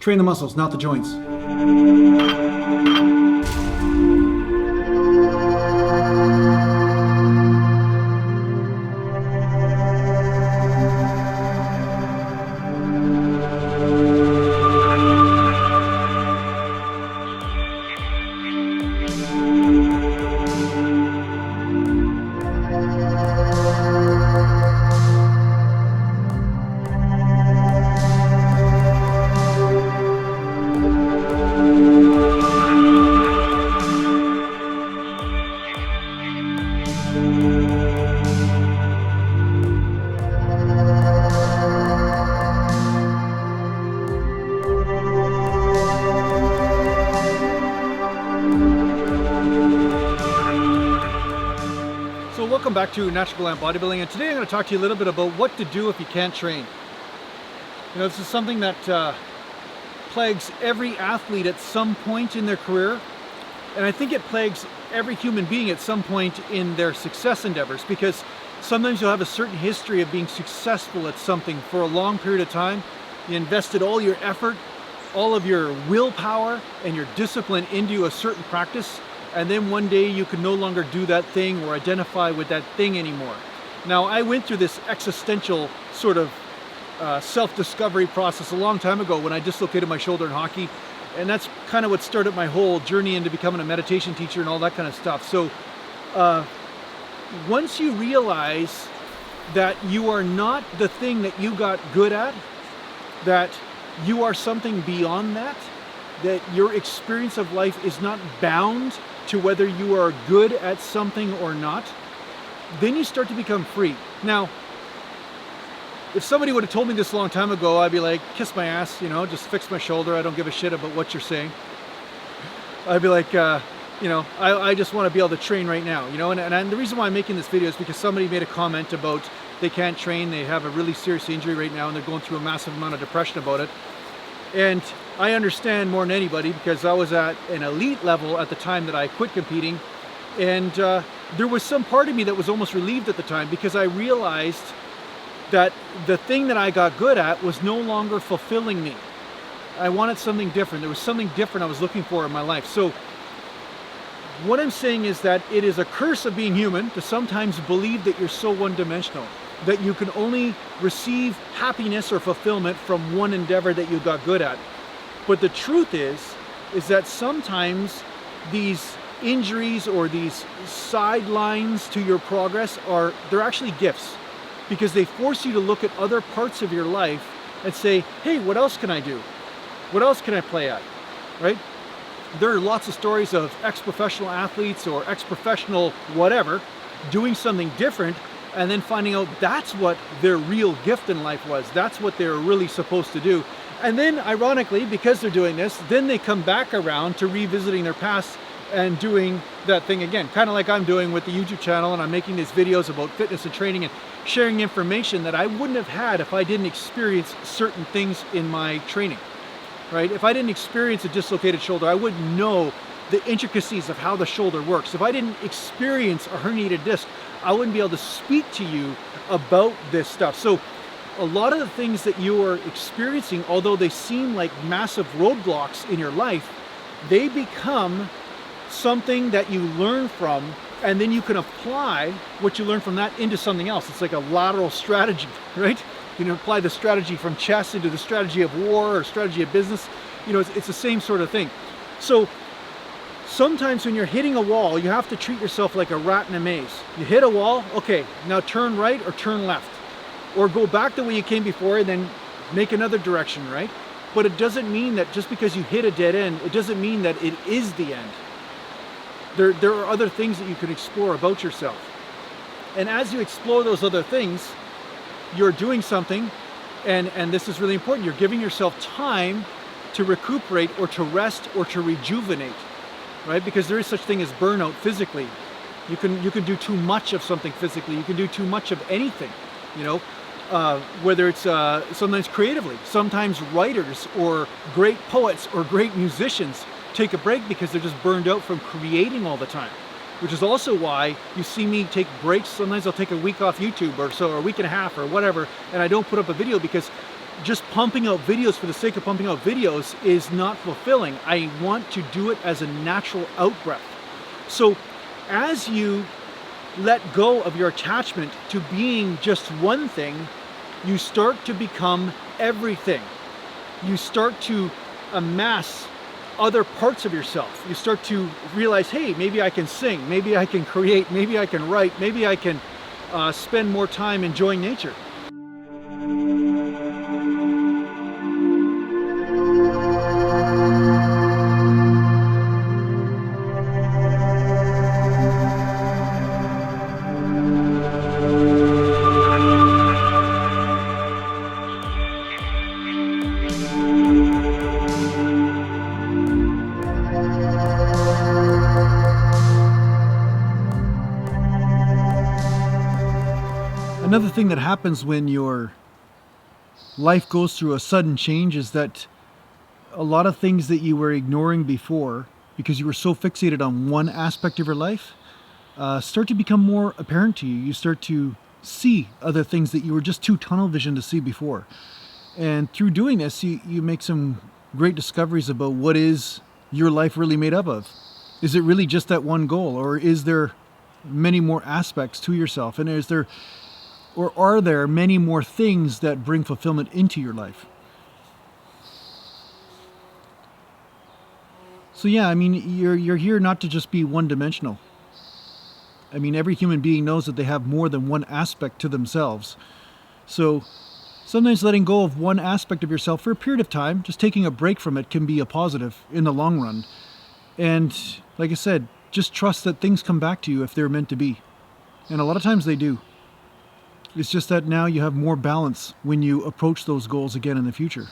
Train the muscles, not the joints. So welcome back to Natural Glam Bodybuilding, and today I'm going to talk to you a little bit about what to do if you can't train. You know, this is something that plagues every athlete at some point in their career, and I think it plagues every human being at some point in their success endeavors, because sometimes you'll have a certain history of being successful at something for a long period of time. You invested all your effort, all of your willpower and your discipline into a certain practice, and then one day you can no longer do that thing or identify with that thing anymore. Now, I went through this existential sort of self-discovery process a long time ago when I dislocated my shoulder in hockey, and that's kind of what started my whole journey into becoming a meditation teacher and all that kind of stuff. So once you realize that you are not the thing that you got good at, that you are something beyond that, that your experience of life is not bound to whether you are good at something or not, then you start to become free. Now, if somebody would have told me this a long time ago, I'd be like, kiss my ass, you know, just fix my shoulder. I don't give a shit about what you're saying. I'd be like, you know, I just want to be able to train right now, you know, and the reason why I'm making this video is because somebody made a comment about they can't train, they have a really serious injury right now, and they're going through a massive amount of depression about it. And I understand more than anybody, because I was at an elite level at the time that I quit competing, and there was some part of me that was almost relieved at the time, because I realized that the thing that I got good at was no longer fulfilling me. I wanted something different. There was something different I was looking for in my life. So what I'm saying is that it is a curse of being human to sometimes believe that you're so one-dimensional, that you can only receive happiness or fulfillment from one endeavor that you got good at. But the truth is that sometimes these injuries or these sidelines to your progress they're actually gifts, because they force you to look at other parts of your life and say, hey, what else can I do? What else can I play at, right? There are lots of stories of ex-professional athletes or ex-professional whatever doing something different, and then finding out that's what their real gift in life was. That's what they were really supposed to do. And then, ironically, because they're doing this, then they come back around to revisiting their past and doing that thing again. Kind of like I'm doing with the YouTube channel, and I'm making these videos about fitness and training and sharing information that I wouldn't have had if I didn't experience certain things in my training, right? If I didn't experience a dislocated shoulder, I wouldn't know the intricacies of how the shoulder works. If I didn't experience a herniated disc, I wouldn't be able to speak to you about this stuff. So a lot of the things that you are experiencing, although they seem like massive roadblocks in your life, they become something that you learn from, and then you can apply what you learn from that into something else. It's like a lateral strategy, right? You can apply the strategy from chess into the strategy of war or strategy of business. You know, it's the same sort of thing. So sometimes when you're hitting a wall, you have to treat yourself like a rat in a maze. You hit a wall, okay, now turn right or turn left, or go back the way you came before and then make another direction, right? But it doesn't mean that just because you hit a dead end, it doesn't mean that it is the end. There are other things that you can explore about yourself. And as you explore those other things, you're doing something, and this is really important, you're giving yourself time to recuperate or to rest or to rejuvenate, right? Because there is such thing as burnout physically. You can do too much of something physically, you can do too much of anything, you know, whether it's sometimes creatively, sometimes writers or great poets or great musicians take a break because they're just burned out from creating all the time, which is also why you see me take breaks. Sometimes I'll take a week off YouTube or so, or a week and a half or whatever, and I don't put up a video, because just pumping out videos for the sake of pumping out videos is not fulfilling. I want to do it as a natural out-breath. So as you let go of your attachment to being just one thing, you start to become everything. You start to amass other parts of yourself. You start to realize, hey, maybe I can sing, maybe I can create, maybe I can write, maybe I can spend more time enjoying nature. Another thing that happens when your life goes through a sudden change is that a lot of things that you were ignoring before because you were so fixated on one aspect of your life start to become more apparent to you. You start to see other things that you were just too tunnel vision to see before. And through doing this, you make some great discoveries about what is your life really made up of. Is it really just that one goal, or is there many more aspects to yourself? And are there many more things that bring fulfillment into your life? So yeah, I mean, you're here not to just be one-dimensional. I mean, every human being knows that they have more than one aspect to themselves. So sometimes letting go of one aspect of yourself for a period of time, just taking a break from it, can be a positive in the long run. And like I said, just trust that things come back to you if they're meant to be. And a lot of times they do. It's just that now you have more balance when you approach those goals again in the future.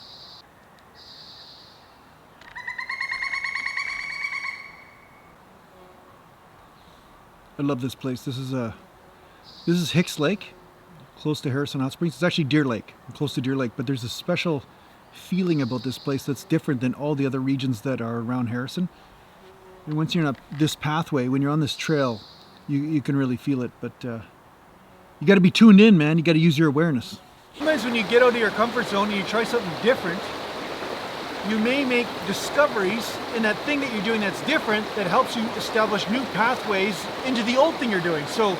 I love this place. This is Hicks Lake, close to Harrison Hot Springs. It's actually Deer Lake, close to Deer Lake, but there's a special feeling about this place that's different than all the other regions that are around Harrison. And once you're on this pathway, when you're on this trail, you can really feel it, but you got to be tuned in, man. You got to use your awareness. Sometimes when you get out of your comfort zone and you try something different, you may make discoveries in that thing that you're doing that's different that helps you establish new pathways into the old thing you're doing. So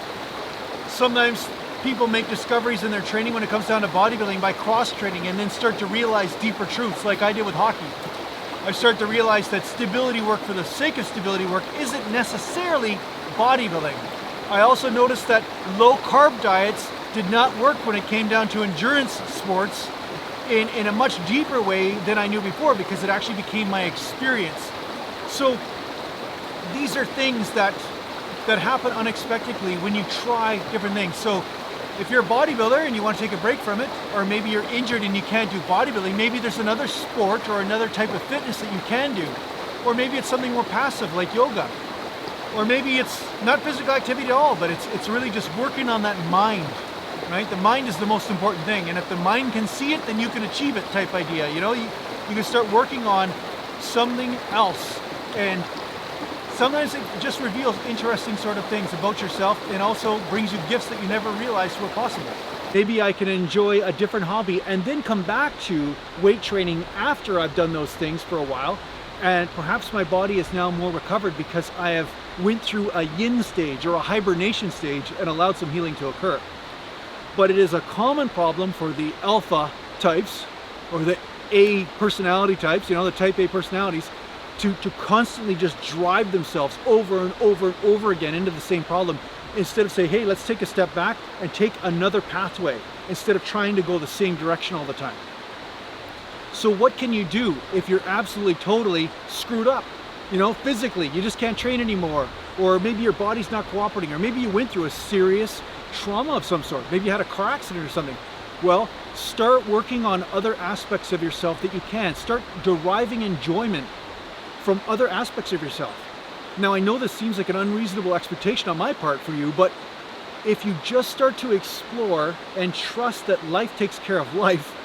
sometimes people make discoveries in their training when it comes down to bodybuilding by cross-training and then start to realize deeper truths like I did with hockey. I started to realize that stability work for the sake of stability work isn't necessarily bodybuilding. I also noticed that low-carb diets did not work when it came down to endurance sports in a much deeper way than I knew before, because it actually became my experience. So these are things that happen unexpectedly when you try different things. So if you're a bodybuilder and you want to take a break from it, or maybe you're injured and you can't do bodybuilding, maybe there's another sport or another type of fitness that you can do. Or maybe it's something more passive like yoga. Or maybe it's not physical activity at all, but it's really just working on that mind, right? The mind is the most important thing. And if the mind can see it, then you can achieve it type idea. You know, you can start working on something else. And sometimes it just reveals interesting sort of things about yourself and also brings you gifts that you never realized were possible. Maybe I can enjoy a different hobby and then come back to weight training after I've done those things for a while. And perhaps my body is now more recovered because I have went through a yin stage or a hibernation stage and allowed some healing to occur. But it is a common problem for the alpha types or the A personality types, you know, the type A personalities, to constantly just drive themselves over and over and over again into the same problem, instead of say, hey, let's take a step back and take another pathway instead of trying to go the same direction all the time. So what can you do if you're absolutely totally screwed up? You know, physically, you just can't train anymore, or maybe your body's not cooperating, or maybe you went through a serious trauma of some sort. Maybe you had a car accident or something. Well, start working on other aspects of yourself that you can. Start deriving enjoyment from other aspects of yourself. Now, I know this seems like an unreasonable expectation on my part for you, but if you just start to explore and trust that life takes care of life,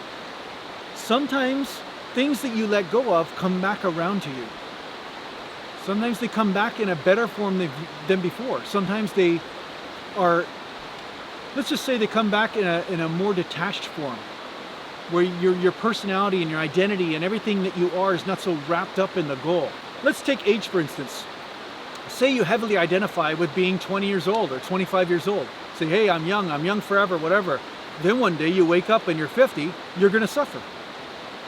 sometimes things that you let go of come back around to you. Sometimes they come back in a better form than before. Sometimes they are, let's just say they come back in a more detached form. where your personality and your identity and everything that you are is not so wrapped up in the goal. Let's take age, for instance. Say you heavily identify with being 20 years old or 25 years old. Say, hey, I'm young forever, whatever. Then one day you wake up and you're 50, you're gonna suffer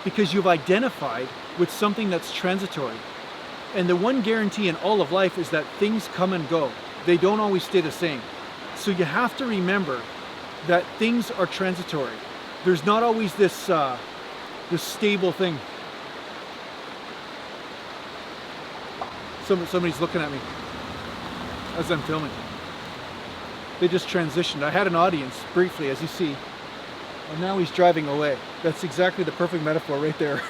because you've identified with something that's transitory. And the one guarantee in all of life is that things come and go. They don't always stay the same. So you have to remember that things are transitory. There's not always this stable thing. Somebody's looking at me as I'm filming. They just transitioned. I had an audience briefly, as you see, and now he's driving away. That's exactly the perfect metaphor right there.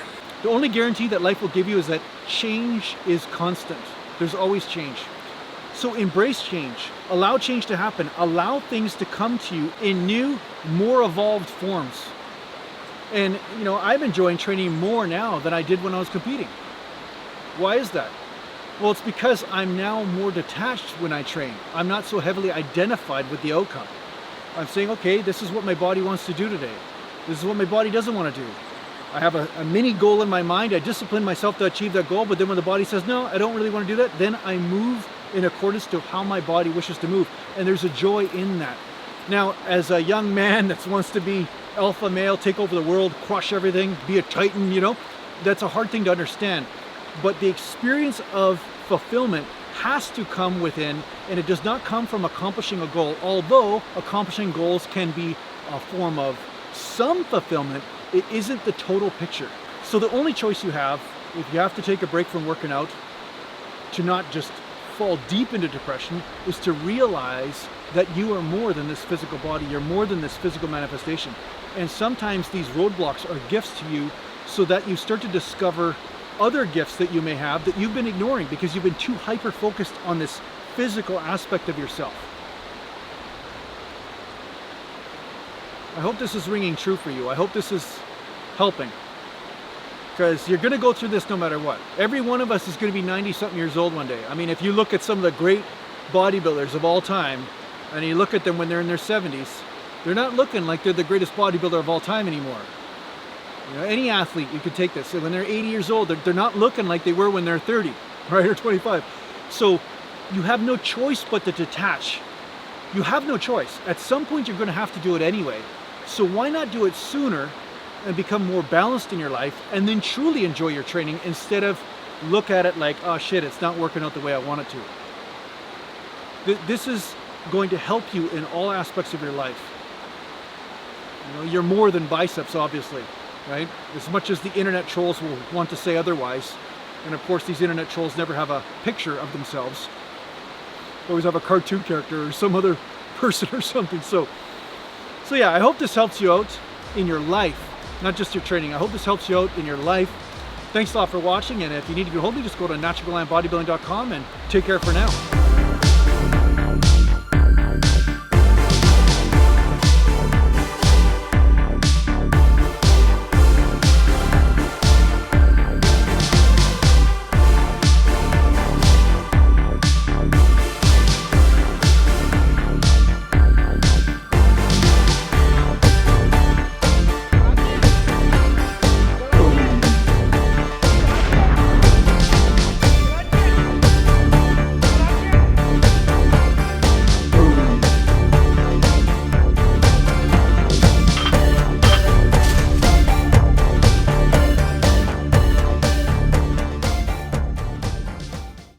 The only guarantee that life will give you is that change is constant. There's always change. So embrace change. Allow change to happen. Allow things to come to you in new, more evolved forms. And you know, I'm enjoying training more now than I did when I was competing. Why is that? Well, it's because I'm now more detached when I train. I'm not so heavily identified with the outcome. I'm saying, okay, this is what my body wants to do today. This is what my body doesn't want to do. I have a mini goal in my mind. I discipline myself to achieve that goal, but then when the body says, no, I don't really want to do that, then I move in accordance to how my body wishes to move. And there's a joy in that. Now, as a young man that wants to be alpha male, take over the world, crush everything, be a titan, you know, that's a hard thing to understand. But the experience of fulfillment has to come within, and it does not come from accomplishing a goal. Although accomplishing goals can be a form of some fulfillment, it isn't the total picture. So the only choice you have, if you have to take a break from working out, to not just fall deep into depression, is to realize that you are more than this physical body. You're more than this physical manifestation. And sometimes these roadblocks are gifts to you so that you start to discover other gifts that you may have that you've been ignoring because you've been too hyper-focused on this physical aspect of yourself. I hope this is ringing true for you. I hope this is helping, because you're going to go through this no matter what. Every one of us is going to be 90-something years old one day. I mean, if you look at some of the great bodybuilders of all time, and you look at them when they're in their 70s, they're not looking like they're the greatest bodybuilder of all time anymore. You know, any athlete, you could take this. When they're 80 years old, they're not looking like they were when they're 30, right, or 25. So you have no choice but to detach. You have no choice. At some point, you're going to have to do it anyway. So why not do it sooner and become more balanced in your life and then truly enjoy your training instead of look at it like, oh shit, it's not working out the way I want it to. This is going to help you in all aspects of your life. You know, you're more than biceps, obviously, right? As much as the internet trolls will want to say otherwise. And of course, these internet trolls never have a picture of themselves. They always have a cartoon character or some other person or something. So yeah, I hope this helps you out in your life, not just your training. I hope this helps you out in your life. Thanks a lot for watching, and if you need to get hold of me, just go to naturalglambodybuilding.com and take care for now.